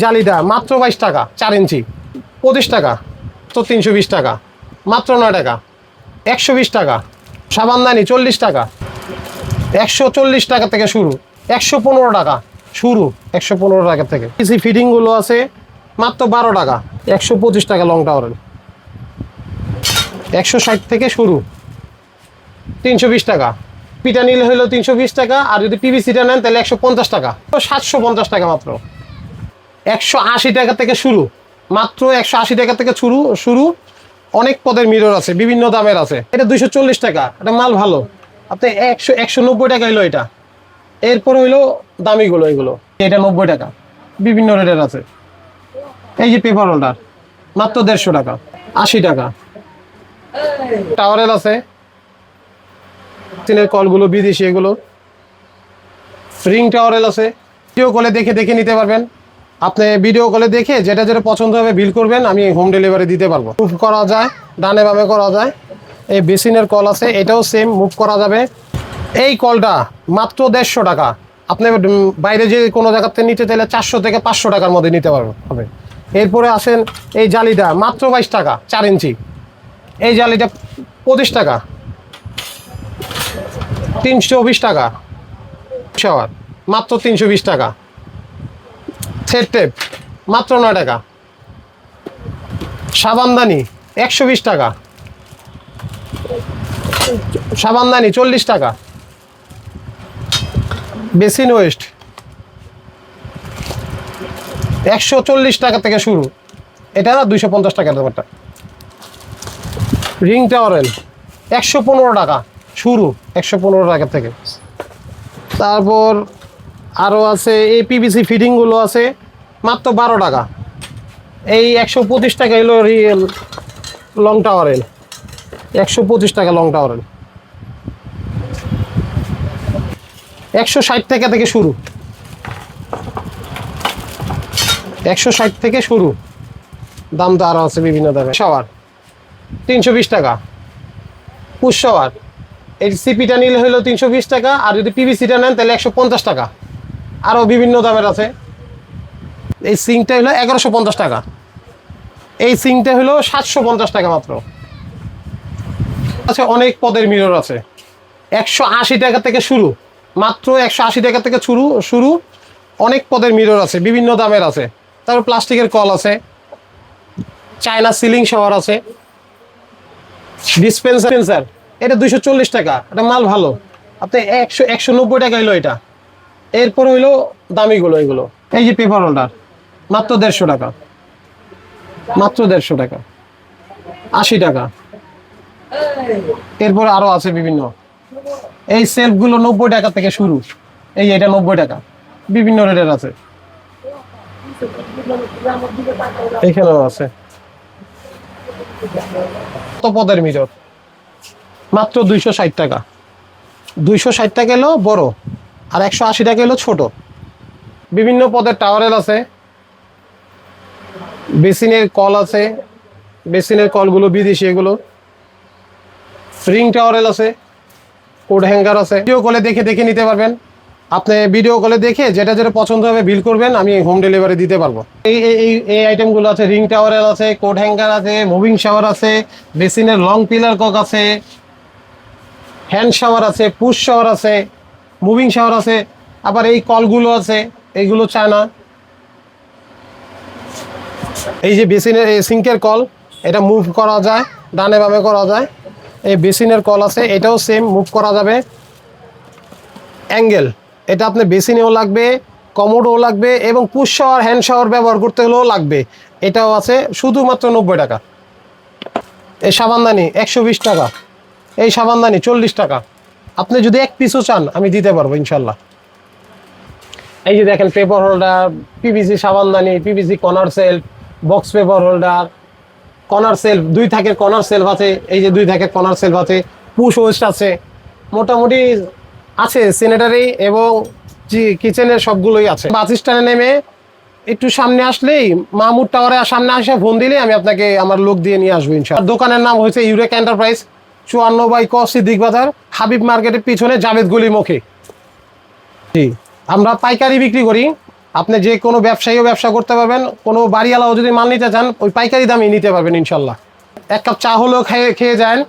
জালিটা মাত্র 22 টাকা 4 ইঞ্চি, 25 টাকা, তো 320 টাকা, মাত্র 9 টাকা, 120 টাকা। সাবানদানি 40 টাকা, 140 টাকা থেকে শুরু, 115 টাকা শুরু, 115 টাকা থেকে। পিসি ফিটিংগুলো আছে মাত্র 12 টাকা, 125 টাকা লং টাওয়ারের, 160 থেকে শুরু, 320 টাকা। পিটা নিলে হলো 320 টাকা, আর যদি পিভিসিটা নেন তাহলে 150 টাকা, তো 750 টাকা মাত্র। 180 টাকা থেকে শুরু, মাত্র 180 টাকা থেকে শুরু। অনেক পদের মিরর আছে, বিভিন্ন দামের আছে। এটা 240 টাকা, এটা মাল ভালো। আপনি 190 টাকা হইলো এটা। এরপরে হইলো দামিগুলো, এগুলো এটা 90 টাকা, বিভিন্ন রেটের আছে। এই যে পেপার হোল্ডার মাত্র 150 টাকা, 80 টাকা। টাওয়ারের আছে, চীনের কলগুলো বিদেশি, এগুলো রিং টাওয়ারেল আছে। ভিডিও কলে দেখে নিতে পারবেন। আপনি ভিডিও কলে দেখে যেটা যেটা পছন্দ হবে বিল করবেন, আমি হোম ডেলিভারি দিতে পারবো। মুভ করা যায়, ডানে বামে করা যায়। এই বেসিনের কল আছে, এটাও সেম মুভ করা যাবে। এই কলটা মাত্র 150 টাকা। আপনি বাইরে যে কোনো জায়গাতে নিতে চাইলে 400 থেকে 500 টাকার মধ্যে নিতে পারবেন হবে। এরপরে আসেন এই জালিটা মাত্র 22 টাকা 4 ইঞ্চি। এই জালিটা 25 টাকা, 320 টাকা। শাওয়ার মাত্র 320 টাকা। সেট টেপ মাত্র 9 টাকা। সাবানদানি 120 টাকা, সাবানদানি 40 টাকা। বেসিন ওয়েস্ট 140 টাকা থেকে শুরু, এটা 250 টাকার দামটা। রিং টাওয়ারেল 115 টাকা শুরু, 115 টাকা থেকে। তারপর আরও আছে এই পিভিসি ফিটিংগুলো আছে মাত্র 12 টাকা। এই 125 টাকা হলো রিয়েল লং টাওয়ারেল, 125 টাকা লং টাওয়ারেল। 160 টাকা থেকে শুরু, 160 থেকে শুরু। দাম তো আরও আছে বিভিন্ন দামে। শাওয়ার 320 টাকা, পুশ শাওয়ার। এই সিপিটা নিলে হলো 320 টাকা, আর যদি পিভিসিটা নেন তাহলে 150 টাকা। আরও বিভিন্ন দামের আছে। এই সিঙ্কটা হলো 1150 টাকা, এই সিঙ্কটা হলো 750 টাকা মাত্র। আচ্ছা, অনেক পদের মিরর আছে, 180 টাকা থেকে শুরু, মাত্র 180 টাকা থেকে শুরু। অনেক পদের মিরর আছে, বিভিন্ন দামের আছে। তারপর প্লাস্টিকের কল আছে, চায়না সিলিং শাওয়ার আছে, ডিসপেন্সার। এটা 240 টাকা, এটা মাল ভালো। আপনি 190 টাকা হইলো এটা। এরপর হইলো দামিগুলো, এগুলো এই যে পেপার হোল্ডার মাত্র 150 টাকা, মাত্র 150 টাকা, 80 টাকা। এরপরে আরো আছে বিভিন্ন। এই সেলফগুলো 90 টাকা থেকে শুরু, এই এটা 90 টাকা, বিভিন্ন রেটের আছে। এখানেও আছে পদের মিরর মাত্র 260 টাকা। 260 টাকা এলো বড়, আর 180 টাকা এলো ছোট। বিভিন্ন পদের টাওয়ারেল আছে, বেসিনের কল আছে, বেসিনের কলগুলো বিদেশি, এগুলো রিং টাওয়ারেল আছে, কোড হ্যাঙ্গার আছে। ভিডিও কলে দেখে নিতে পারবেন। আপনি ভিডিও কলে দেখে যেটা যেটা পছন্দ হবে বিল করবেন, আমি হোম ডেলিভারি দিতে পারবো। এই আইটেমগুলো আছে, রিং টাওয়ারেল আছে, কোড হ্যাঙ্গার আছে, মুভিং শাওয়ার আছে, বেসিনের লং পিলার কক আছে, হ্যান্ড শাওয়ার আছে, পুশ শাওয়ার আছে, মুভিং শাওয়ার আছে। আবার এই কলগুলো আছে, এইগুলো চায়না। এই যে বেসিনের এই সিঙ্কের কল, এটা মুভ করা যায়, ডানে বামে করা যায়। এই বেসিনের কল আছে, এটাও সেম মুভ করা যাবে। অ্যাঙ্গেল, এটা আপনি বেসিনেও লাগবে, কমোডও লাগবে, এবং পুশ শাওয়ার হ্যান্ড শাওয়ার ব্যবহার করতে হলেও লাগবে। এটাও আছে শুধুমাত্র 90 টাকা। এই সাবানদানি 120 টাকা, এই সাবানদানি 40 টাকা। আপনি যদি এক পিসও চান আমি দিতে পারবো ইনশাল্লাহ। এই যে দেখেন পেপার হোল্ডার, পিভিসি সাবানদানি, PVC corner shelf, box paper holder, corner shelf, 2 থাকের কর্নার সেলফ আছে। এই যে 2 থাকের কর্নার সেলফ আছে, পুশ ওয়েস্ট আছে, মোটামুটি আছে স্যানিটারি এবং কিচেনের সবগুলোই আছে। বাস স্ট্যান্ডে নেমে একটু সামনে আসলেই, মাহমুদ টাওয়ারের সামনে আসে ফোন দিলেই আমি আপনাকে আমার লোক দিয়ে নিয়ে আসবো ইনশাআল্লাহ। দোকানের নাম হয়েছে ইউরেক এন্টারপ্রাইজ, 54 বাই ক সিদ্দিক বাজার, হাবিব মার্কেটের পিছনে, জাভেদ গলি মুখে। জি, আমরা পাইকারি বিক্রি করি। আপনি যে কোনো ব্যবসায়ীও ব্যবসা করতে পারবেন, কোনো বাড়িওয়ালাও যদি মাল নিতে চান ওই পাইকারি দামে নিতে পারবেন ইনশাল্লাহ। এক কাপ চা হলেও খেয়ে খেয়ে যান।